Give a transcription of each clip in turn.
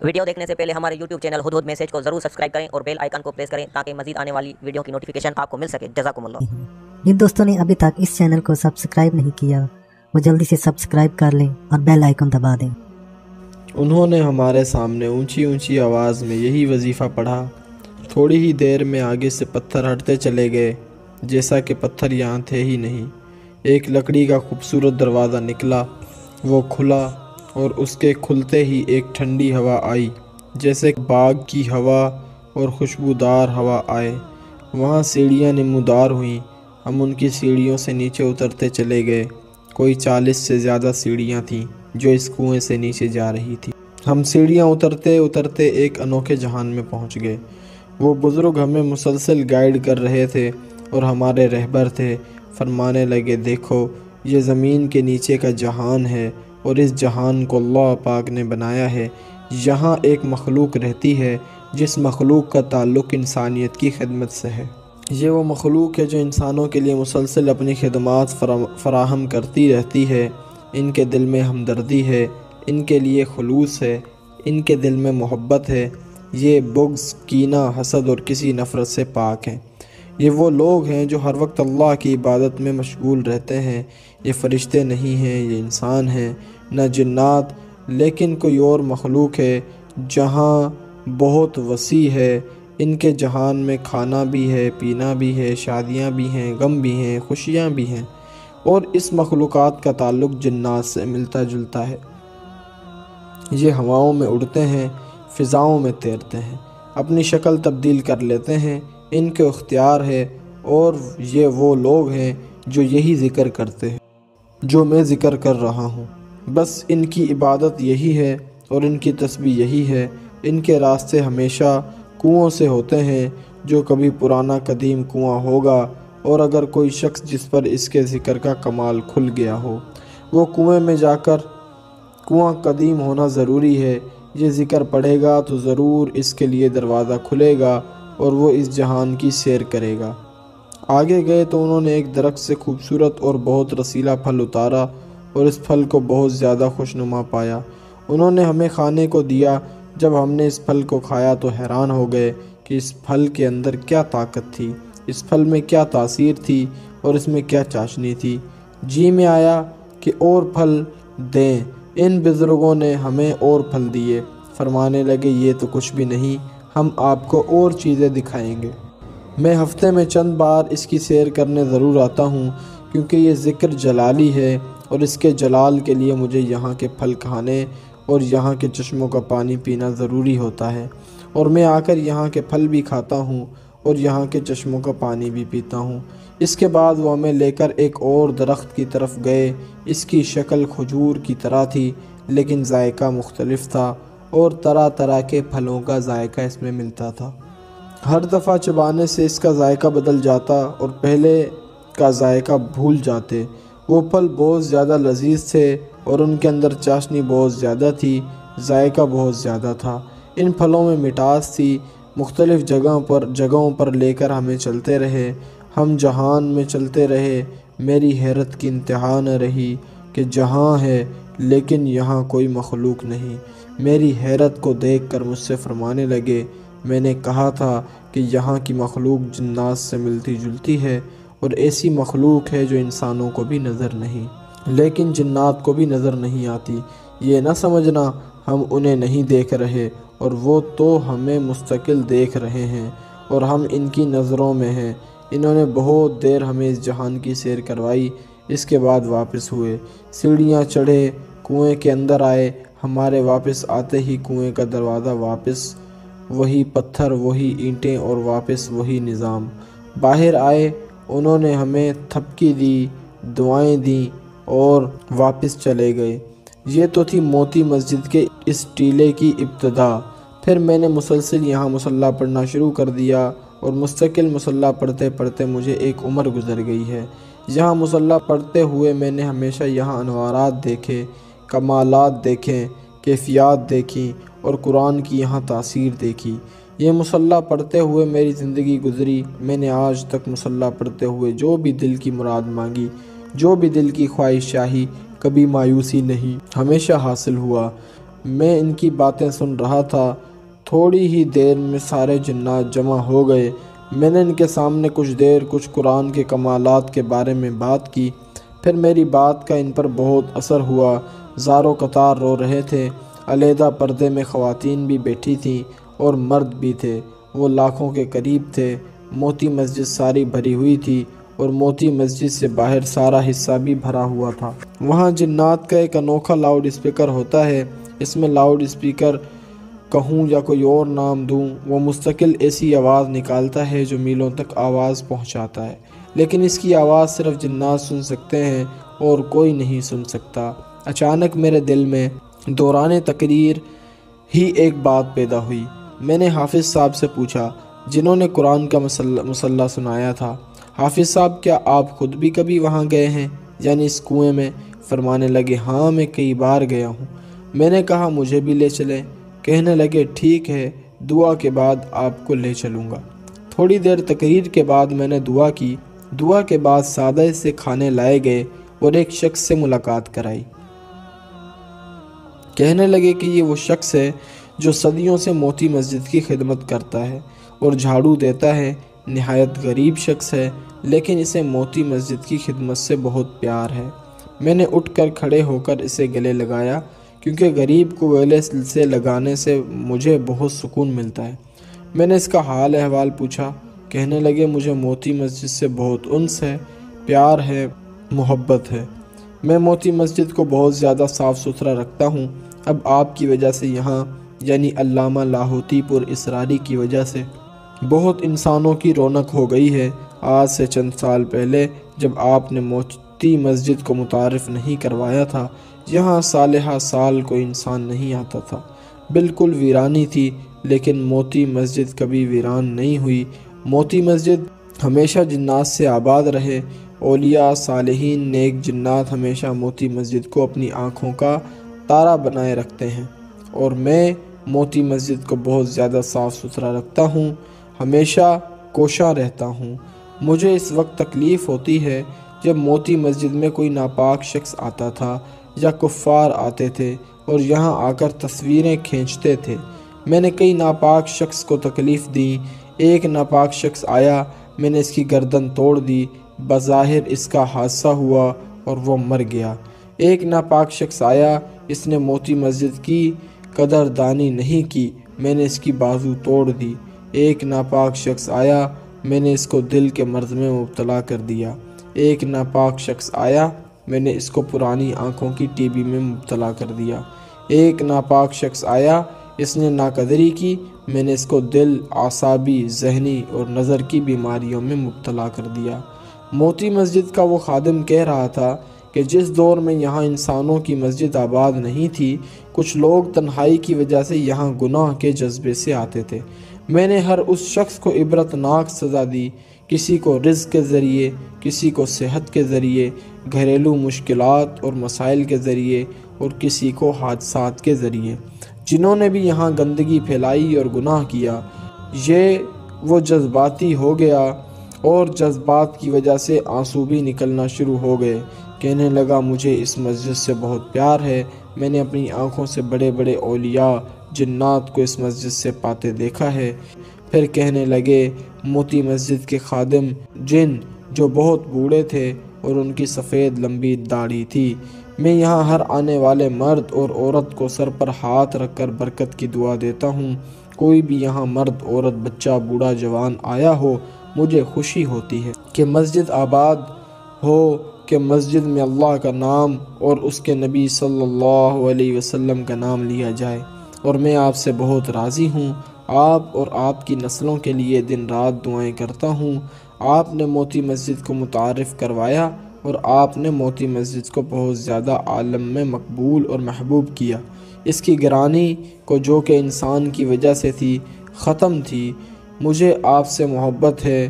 Video دیکھنے سے پہلے ہمارے YouTube چینل ہدہد میسج کو ضرور سبسکرائب کریں اور بیل آئیکن کو پریس کریں تاکہ مزید آنے والی ویڈیو کی نوٹیفیکیشن آپ کو مل سکے۔ جزاکم اللہ۔ جن دوستوں نے ابھی تک اس چینل کو سبسکرائب نہیں کیا وہ جلدی سے سبسکرائب کر لیں اور بیل آئیکن دبا دیں۔ انہوں نے ہمارے سامنے اونچی اونچی آواز میں یہی وظیفہ پڑھا۔ تھوڑی ہی دیر میں آگے سے پتھر ہٹتے چلے گئے جیسا کہ پتھر یہاں تھے ہی نہیں۔ ایک لکڑی کا خوبصورت دروازہ نکلا، وہ کھلا اور اس کے کھلتے ہی ایک ٹھنڈی ہوا آئی، جیسے باغ کی ہوا اور خوشبودار ہوا آئے۔ وہاں سیڑھیاں نمودار ہوئیں، ہم ان کی سیڑھیوں سے نیچے اترتے چلے گئے۔ کوئی 40 سے زیادہ سیڑھیاں تھیں جو اس کنویں سے نیچے جا رہی تھی۔ ہم سیڑھیاں اترتے اترتے ایک انوکھے جہان میں پہنچ گئے۔ وہ بزرگ ہمیں مسلسل گائیڈ کر رہے تھے اور ہمارے رہبر تھے۔ فرمانے لگے، دیکھو یہ زمین کے نیچے کا جہان ہے اور اس جہان کو اللہ پاک نے بنایا ہے۔ یہاں ایک مخلوق رہتی ہے جس مخلوق کا تعلق انسانیت کی خدمت سے ہے۔ یہ وہ مخلوق ہے جو انسانوں کے لیے مسلسل اپنی خدمات فراہم کرتی رہتی ہے۔ ان کے دل میں ہمدردی ہے، ان کے لیے خلوص ہے، ان کے دل میں محبت ہے۔ یہ بغض، کینہ، حسد اور کسی نفرت سے پاک ہیں۔ یہ وہ لوگ ہیں جو ہر وقت اللہ کی عبادت میں مشغول رہتے ہیں۔ یہ فرشتے نہیں ہیں، یہ انسان ہیں، نہ جنات، لیکن کوئی اور مخلوق ہے۔ جہاں بہت وسیع ہے، ان کے جہان میں کھانا بھی ہے، پینا بھی ہے، شادیاں بھی ہیں، غم بھی ہیں، خوشیاں بھی ہیں، اور اس مخلوقات کا تعلق جنات سے ملتا جلتا ہے۔ یہ ہواؤں میں اڑتے ہیں، فضاؤں میں تیرتے ہیں، اپنی شکل تبدیل کر لیتے ہیں، ان کے اختیار ہے۔ اور یہ وہ لوگ ہیں جو یہی ذکر کرتے ہیں جو میں ذکر کر رہا ہوں۔ بس ان کی عبادت یہی ہے اور ان کی تسبیح یہی ہے۔ ان کے راستے ہمیشہ کنووں سے ہوتے ہیں جو کبھی پرانا قدیم کنواں ہوگا، اور اگر کوئی شخص جس پر اس کے ذکر کا کمال کھل گیا ہو وہ کنویں میں جا کر، کنواں قدیم ہونا ضروری ہے، یہ ذکر پڑھے گا تو ضرور اس کے لیے دروازہ کھلے گا اور وہ اس جہان کی سیر کرے گا۔ آگے گئے تو انہوں نے ایک درخت سے خوبصورت اور بہت رسیلا پھل اتارا اور اس پھل کو بہت زیادہ خوشنما پایا۔ انہوں نے ہمیں کھانے کو دیا۔ جب ہم نے اس پھل کو کھایا تو حیران ہو گئے کہ اس پھل کے اندر کیا طاقت تھی، اس پھل میں کیا تاثیر تھی اور اس میں کیا چاشنی تھی۔ جی میں آیا کہ اور پھل دیں۔ ان بزرگوں نے ہمیں اور پھل دیے۔ فرمانے لگے، یہ تو کچھ بھی نہیں، ہم آپ کو اور چیزیں دکھائیں گے۔ میں ہفتے میں چند بار اس کی سیر کرنے ضرور آتا ہوں کیونکہ یہ ذکر جلالی ہے اور اس کے جلال کے لیے مجھے یہاں کے پھل کھانے اور یہاں کے چشموں کا پانی پینا ضروری ہوتا ہے، اور میں آ کر یہاں کے پھل بھی کھاتا ہوں اور یہاں کے چشموں کا پانی بھی پیتا ہوں۔ اس کے بعد وہ ہمیں لے کر ایک اور درخت کی طرف گئے۔ اس کی شکل کھجور کی طرح تھی لیکن ذائقہ مختلف تھا، اور طرح طرح کے پھلوں کا ذائقہ اس میں ملتا تھا۔ ہر دفعہ چبانے سے اس کا ذائقہ بدل جاتا اور پہلے کا ذائقہ بھول جاتے۔ وہ پھل بہت زیادہ لذیذ تھے اور ان کے اندر چاشنی بہت زیادہ تھی، ذائقہ بہت زیادہ تھا۔ ان پھلوں میں مٹاس تھی۔ مختلف جگہوں پر لے کر ہمیں چلتے رہے۔ ہم جہان میں چلتے رہے۔ میری حیرت کی انتہا نہ رہی کہ جہاں ہے لیکن یہاں کوئی مخلوق نہیں۔ میری حیرت کو دیکھ کر مجھ سے فرمانے لگے، میں نے کہا تھا کہ یہاں کی مخلوق جنات سے ملتی جلتی ہے، اور ایسی مخلوق ہے جو انسانوں کو بھی نظر نہیں لیکن جنات کو بھی نظر نہیں آتی۔ یہ نہ سمجھنا ہم انہیں نہیں دیکھ رہے، اور وہ تو ہمیں مستقل دیکھ رہے ہیں اور ہم ان کی نظروں میں ہیں۔ انہوں نے بہت دیر ہمیں اس جہان کی سیر کروائی، اس کے بعد واپس ہوئے۔ سیڑھیاں چڑھے، کنویں کے اندر آئے۔ ہمارے واپس آتے ہی کنویں کا دروازہ واپس وہی پتھر، وہی اینٹیں اور واپس وہی نظام۔ باہر آئے، انہوں نے ہمیں تھپکی دی، دعائیں دیں اور واپس چلے گئے۔ یہ تو تھی موتی مسجد کے اس ٹیلے کی ابتدا۔ پھر میں نے مسلسل یہاں مصلی پڑھنا شروع کر دیا، اور مستقل مصلی پڑھتے پڑھتے مجھے ایک عمر گزر گئی ہے۔ یہاں مصلی پڑھتے ہوئے میں نے ہمیشہ یہاں انوارات دیکھے، کمالات دیکھیں، کیفیات دیکھیں اور قرآن کی یہاں تاثیر دیکھی۔ یہ مصلی پڑھتے ہوئے میری زندگی گزری۔ میں نے آج تک مصلی پڑھتے ہوئے جو بھی دل کی مراد مانگی، جو بھی دل کی خواہش چاہی، کبھی مایوسی نہیں، ہمیشہ حاصل ہوا۔ میں ان کی باتیں سن رہا تھا۔ تھوڑی ہی دیر میں سارے جنات جمع ہو گئے۔ میں نے ان کے سامنے کچھ دیر کچھ قرآن کے کمالات کے بارے میں بات کی۔ پھر میری بات کا ان پر بہت اثر ہوا۔ زاروں قطار رو رہے تھے۔ علیحدہ پردے میں خواتین بھی بیٹھی تھیں اور مرد بھی تھے۔ وہ لاکھوں کے قریب تھے۔ موتی مسجد ساری بھری ہوئی تھی اور موتی مسجد سے باہر سارا حصہ بھی بھرا ہوا تھا۔ وہاں جنات کا ایک انوکھا لاؤڈ اسپیکر ہوتا ہے۔ اس میں لاؤڈ اسپیکر کہوں یا کوئی اور نام دوں، وہ مستقل ایسی آواز نکالتا ہے جو میلوں تک آواز پہنچاتا ہے، لیکن اس کی آواز صرف جنات سن سکتے ہیں اور کوئی نہیں سن سکتا۔ اچانک میرے دل میں دوران تقریر ہی ایک بات پیدا ہوئی۔ میں نے حافظ صاحب سے پوچھا، جنہوں نے قرآن کا مصلح سنایا تھا، حافظ صاحب کیا آپ خود بھی کبھی وہاں گئے ہیں، یعنی اس کنویں میں؟ فرمانے لگے، ہاں میں کئی بار گیا ہوں۔ میں نے کہا مجھے بھی لے چلیں۔ کہنے لگے ٹھیک ہے، دعا کے بعد آپ کو لے چلوں گا۔ تھوڑی دیر تقریر کے بعد میں نے دعا کی۔ دعا کے بعد سادہ سے کھانے لائے گئے اور ایک شخص سے ملاقات کرائی۔ کہنے لگے کہ یہ وہ شخص ہے جو صدیوں سے موتی مسجد کی خدمت کرتا ہے اور جھاڑو دیتا ہے۔ نہایت غریب شخص ہے، لیکن اسے موتی مسجد کی خدمت سے بہت پیار ہے۔ میں نے اٹھ کر کھڑے ہو کر اسے گلے لگایا، کیونکہ غریب کو گلے سے لگانے سے مجھے بہت سکون ملتا ہے۔ میں نے اس کا حال احوال پوچھا۔ کہنے لگے مجھے موتی مسجد سے بہت انس ہے، پیار ہے، محبت ہے۔ میں موتی مسجد کو بہت زیادہ صاف ستھرا رکھتا ہوں۔ اب آپ کی وجہ سے یہاں، یعنی علامہ لاہوتی پور اسراری کی وجہ سے، بہت انسانوں کی رونق ہو گئی ہے۔ آج سے چند سال پہلے جب آپ نے موتی مسجد کو متعارف نہیں کروایا تھا، یہاں صالحہ سال کوئی انسان نہیں آتا تھا۔ بالکل ویرانی تھی، لیکن موتی مسجد کبھی ویران نہیں ہوئی۔ موتی مسجد ہمیشہ جنات سے آباد رہے۔ اولیاء، صالحین، نیک جنات ہمیشہ موتی مسجد کو اپنی آنکھوں کا تارا بنائے رکھتے ہیں، اور میں موتی مسجد کو بہت زیادہ صاف ستھرا رکھتا ہوں، ہمیشہ کوشاں رہتا ہوں۔ مجھے اس وقت تکلیف ہوتی ہے جب موتی مسجد میں کوئی ناپاک شخص آتا تھا یا کفار آتے تھے اور یہاں آ کر تصویریں کھینچتے تھے۔ میں نے کئی ناپاک شخص کو تکلیف دی۔ ایک ناپاک شخص آیا، میں نے اس کی گردن توڑ دی۔ بظاہر اس کا حادثہ ہوا اور وہ مر گیا۔ ایک ناپاک شخص آیا، اس نے موتی مسجد کی قدردانی نہیں کی، میں نے اس کی بازو توڑ دی۔ ایک ناپاک شخص آیا، میں نے اس کو دل کے مرض میں مبتلا کر دیا۔ ایک ناپاک شخص آیا، میں نے اس کو پرانی آنکھوں کی ٹی بی میں مبتلا کر دیا۔ ایک ناپاک شخص آیا، اس نے ناقدری کی، میں نے اس کو دل، اعصابی، ذہنی اور نظر کی بیماریوں میں مبتلا کر دیا۔ موتی مسجد کا وہ خادم کہہ رہا تھا کہ جس دور میں یہاں انسانوں کی مسجد آباد نہیں تھی، کچھ لوگ تنہائی کی وجہ سے یہاں گناہ کے جذبے سے آتے تھے۔ میں نے ہر اس شخص کو عبرتناک سزا دی، کسی کو رزق کے ذریعے، کسی کو صحت کے ذریعے، گھریلو مشکلات اور مسائل کے ذریعے، اور کسی کو حادثات کے ذریعے۔ جنہوں نے بھی یہاں گندگی پھیلائی اور گناہ کیا، یہ وہ جذباتی ہو گیا اور جذبات کی وجہ سے آنسو بھی نکلنا شروع ہو گئے۔ کہنے لگا مجھے اس مسجد سے بہت پیار ہے، میں نے اپنی آنکھوں سے بڑے بڑے اولیاء، جنات کو اس مسجد سے پاتے دیکھا ہے۔ پھر کہنے لگے موتی مسجد کے خادم جن جو بہت بوڑھے تھے اور ان کی سفید لمبی داڑھی تھی، میں یہاں ہر آنے والے مرد اور عورت کو سر پر ہاتھ رکھ کر برکت کی دعا دیتا ہوں۔ کوئی بھی یہاں مرد، عورت، بچہ، بوڑھا، جوان آیا ہو، مجھے خوشی ہوتی ہے کہ مسجد آباد ہو، کہ مسجد میں اللہ کا نام اور اس کے نبی صلی اللہ علیہ وسلم کا نام لیا جائے، اور میں آپ سے بہت راضی ہوں۔ آپ اور آپ کی نسلوں کے لیے دن رات دعائیں کرتا ہوں۔ آپ نے موتی مسجد کو متعارف کروایا اور آپ نے موتی مسجد کو بہت زیادہ عالم میں مقبول اور محبوب کیا۔ اس کی گرانی کو جو کہ انسان کی وجہ سے تھی، ختم تھی۔ مجھے آپ سے محبت ہے۔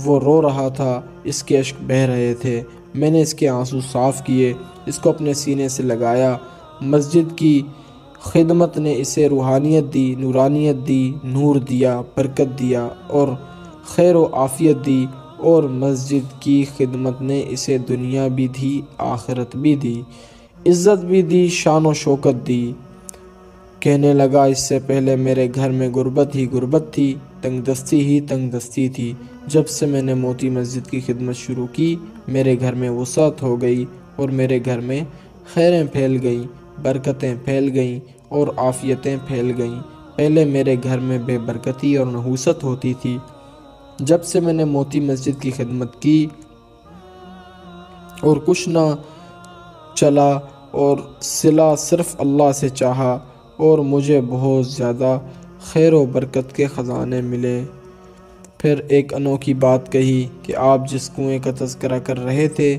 وہ رو رہا تھا، اس کے اشک بہہ رہے تھے۔ میں نے اس کے آنسو صاف کیے، اس کو اپنے سینے سے لگایا۔ مسجد کی خدمت نے اسے روحانیت دی، نورانیت دی، نور دیا، برکت دیا اور خیر و عافیت دی، اور مسجد کی خدمت نے اسے دنیا بھی دی، آخرت بھی دی، عزت بھی دی، شان و شوکت دی۔ کہنے لگا اس سے پہلے میرے گھر میں غربت ہی غربت تھی، تنگ دستی ہی تنگ دستی تھی۔ جب سے میں نے موتی مسجد کی خدمت شروع کی میرے گھر میں وسعت ہو گئی اور میرے گھر میں خیریں پھیل گئیں، برکتیں پھیل گئیں اور عافیتیں پھیل گئیں۔ پہلے میرے گھر میں بے برکتی اور نحوست ہوتی تھی۔ جب سے میں نے موتی مسجد کی خدمت کی اور کچھ نہ چلا اور صلہ صرف اللہ سے چاہا اور مجھے بہت زیادہ خیر و برکت کے خزانے ملے۔ پھر ایک انوکھی بات کہی کہ آپ جس کنویں کا تذکرہ کر رہے تھے